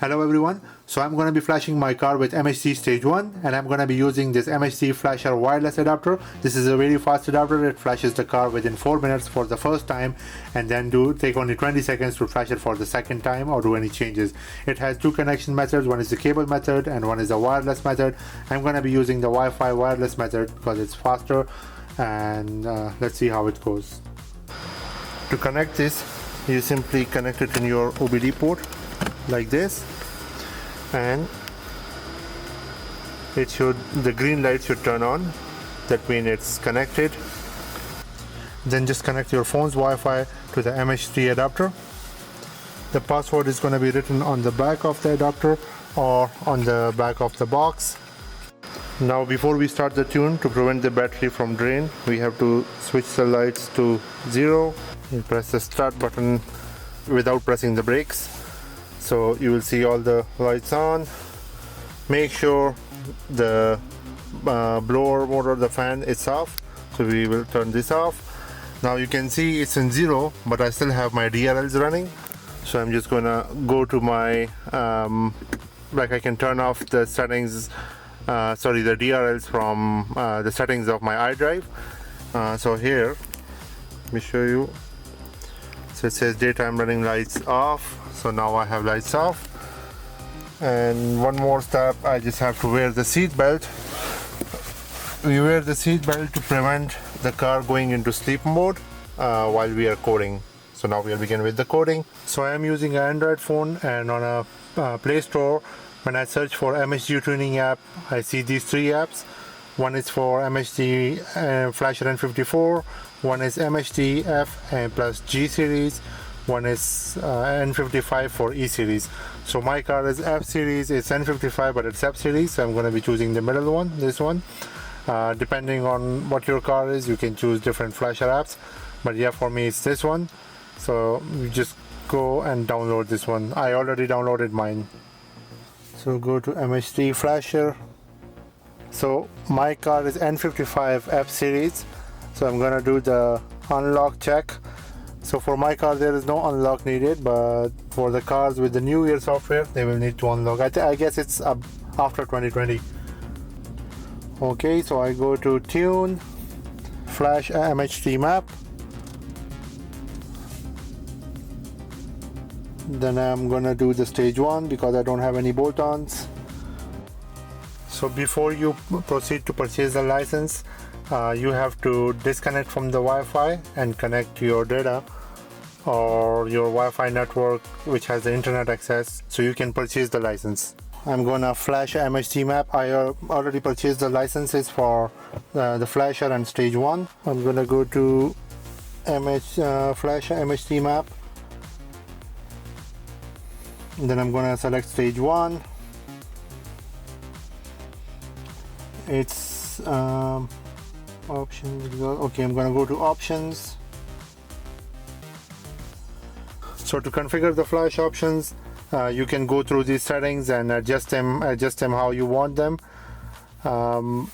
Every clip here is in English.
Hello everyone, so I'm going to be flashing my car with MHD stage 1 and I'm going to be using this MHD flasher wireless adapter. This is a very fast adapter. It flashes the car within 4 minutes for the first time and then take only 20 seconds to flash it for the second time or do any changes. It has two connection methods, one is the cable method and one is the wireless method. I'm going to be using the Wi-Fi wireless method because it's faster and let's see how it goes. To connect this, you simply connect it in your OBD port like this, and the green light should turn on. That means it's connected. Then just connect your phone's Wi-Fi to the MHD adapter. The password is going to be written on the back of the adapter or on the back of the box. Now before we start the tune, to prevent the battery from drain, we have to switch the lights to 0. You press the start button without pressing the brakes. So you will see all the lights on. Make sure the blower motor, the fan is off. So we will turn this off. Now you can see it's in 0, but I still have my DRLs running. So I'm just gonna go to my, I can turn off the settings, the DRLs from the settings of my iDrive. So here, let me show you. So it says daytime running lights off. So now I have lights off. And one more step, I just have to wear the seat belt. We wear the seat belt to prevent the car going into sleep mode while we are coding. So now we'll begin with the coding. So I am using an Android phone, and on a Play Store, when I search for MHD tuning app, I see these three apps. One is for MHD Flasher N54, one is MHD F and plus G series, one is N55 for E series. So my car is F series, it's N55 but it's F series, so I'm going to be choosing the middle one, this one. Depending on what your car is, you can choose different flasher apps, but yeah, for me it's this one. So you just go and download this one. I already downloaded mine. So go to MHD flasher. So my car is N55 F series, so I'm gonna do the unlock check. So for my car there is no unlock needed, but for the cars with the new year software they will need to unlock. I guess it's after 2020. Okay, so I go to tune, flash MHD map, then I'm gonna do the stage 1 because I don't have any bolt-ons. So before you proceed to purchase the license, you have to disconnect from the Wi-Fi and connect your data or your Wi-Fi network which has the internet access, so you can purchase the license. I'm gonna flash MHD map. I already purchased the licenses for the flasher and stage 1. I'm gonna go to flash MHD map. Then I'm gonna select stage 1. It's options. Okay, I'm gonna go to options. So to configure the flash options, you can go through these settings and adjust them how you want them. I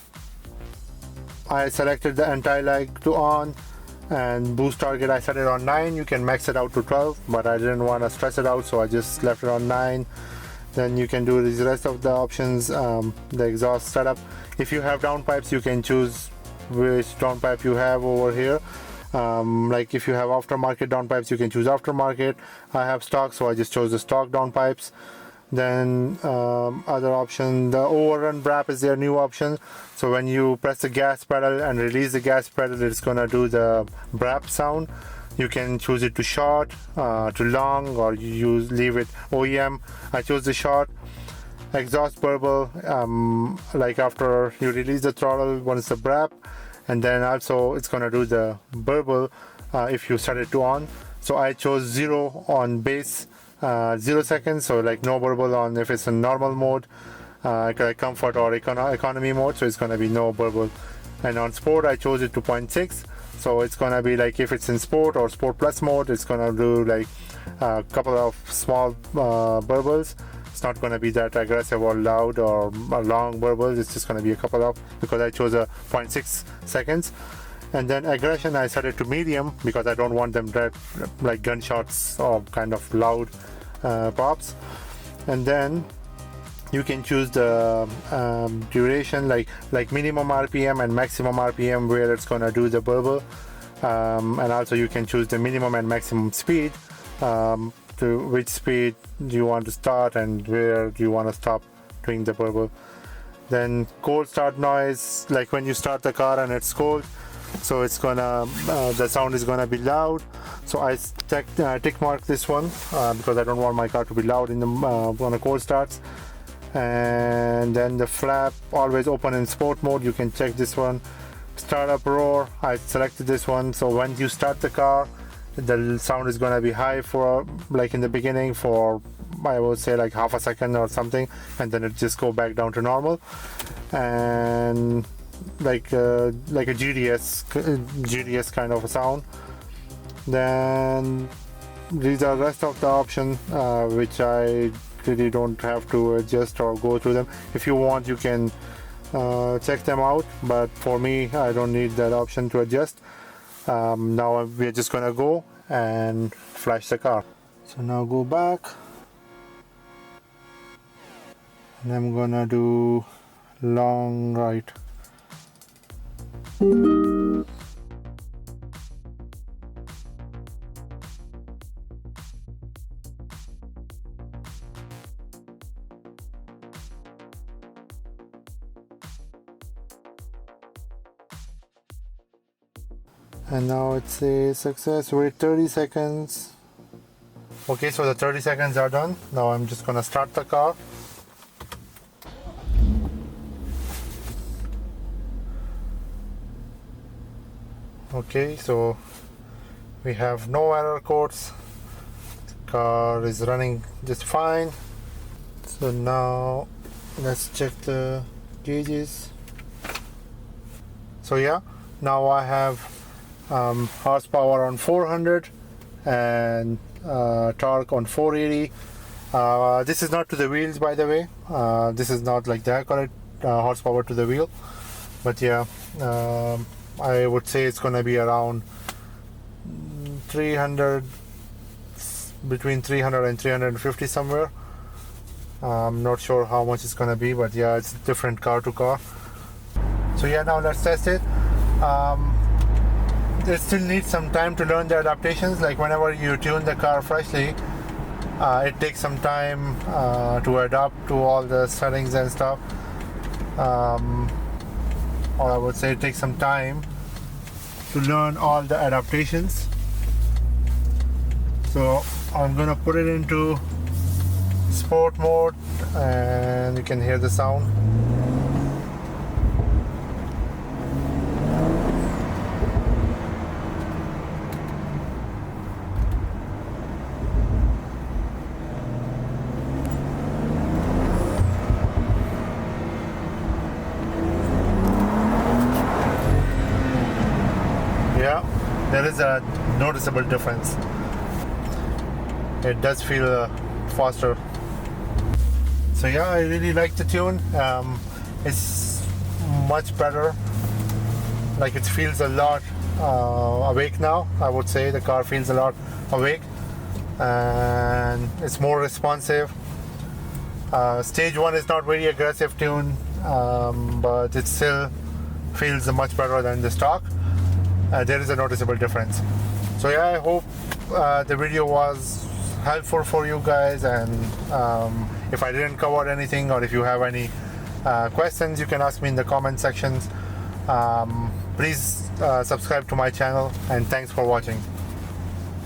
selected the anti-lag to on, and boost target I set it on 9. You can max it out to 12, but I didn't want to stress it out, so I just left it on 9. Then you can do the rest of the options, the exhaust setup. If you have downpipes, you can choose which downpipe you have over here. Like if you have aftermarket downpipes, you can choose aftermarket. I have stock, so I just chose the stock downpipes. Then other option, the overrun brap is their new option. So when you press the gas pedal and release the gas pedal, it's gonna do the brap sound. You can choose it to short, to long, or leave it OEM. I chose the short. Exhaust burble, like after you release the throttle, once the brap, and then also it's gonna do the burble if you set it to on. So I chose 0 on base, 0 seconds, so like no burble on if it's in normal mode, like comfort or economy mode, so it's gonna be no burble. And on sport I chose it to 0.6, so it's gonna be like if it's in sport or sport plus mode, it's gonna do like a couple of small burbles. It's not going to be that aggressive or loud or long burbles. It's just going to be a couple of, because I chose a 0.6 seconds. And then aggression, I set it to medium because I don't want them like gunshots or kind of loud pops. and then you can choose the duration, like minimum RPM and maximum RPM, where it's gonna do the burble, and also you can choose the minimum and maximum speed, to which speed do you want to start and where do you want to stop doing the burble. Then cold start noise, like when you start the car and it's cold, so it's gonna the sound is gonna be loud. So I tick mark this one because I don't want my car to be loud in the on a cold starts. And then the flap always open in sport mode, you can check this one. Startup roar, I selected this one, so when you start the car the sound is gonna be high for like in the beginning for, I would say, like half a second or something, and then it just go back down to normal. And like a GDS kind of a sound. Then these are rest of the options which I really don't have to adjust or go through them. If you want, you can check them out, but for me I don't need that option to adjust. Now we're just gonna go and flash the car. So now go back, and I'm gonna do long right. And now it says success, wait 30 seconds. Okay, so the 30 seconds are done. Now I'm just gonna start the car. Okay, so we have no error codes. The car is running just fine. So now let's check the gauges. So yeah, now I have horsepower on 400 and torque on 480. This is not to the wheels, by the way. This is not like the accurate horsepower to the wheel, but yeah, I would say it's gonna be around 300, between 300 and 350 somewhere. I'm not sure how much it's gonna be, but yeah, it's different car to car. So yeah, now let's test it. It still needs some time to learn the adaptations. Like whenever you tune the car freshly, it takes some time to adapt to all the settings and stuff. Or I would say it takes some time to learn all the adaptations. So I'm gonna put it into sport mode and you can hear the sound. There is a noticeable difference. It does feel faster. So yeah, I really like the tune. It's much better. Like it feels a lot awake now. I would say the car feels a lot awake, and it's more responsive. Stage 1 is not very aggressive tune, but it still feels much better than the stock. There is a noticeable difference. So yeah, I hope the video was helpful for you guys, and if I didn't cover anything or if you have any questions, you can ask me in the comment sections. Please subscribe to my channel, and thanks for watching.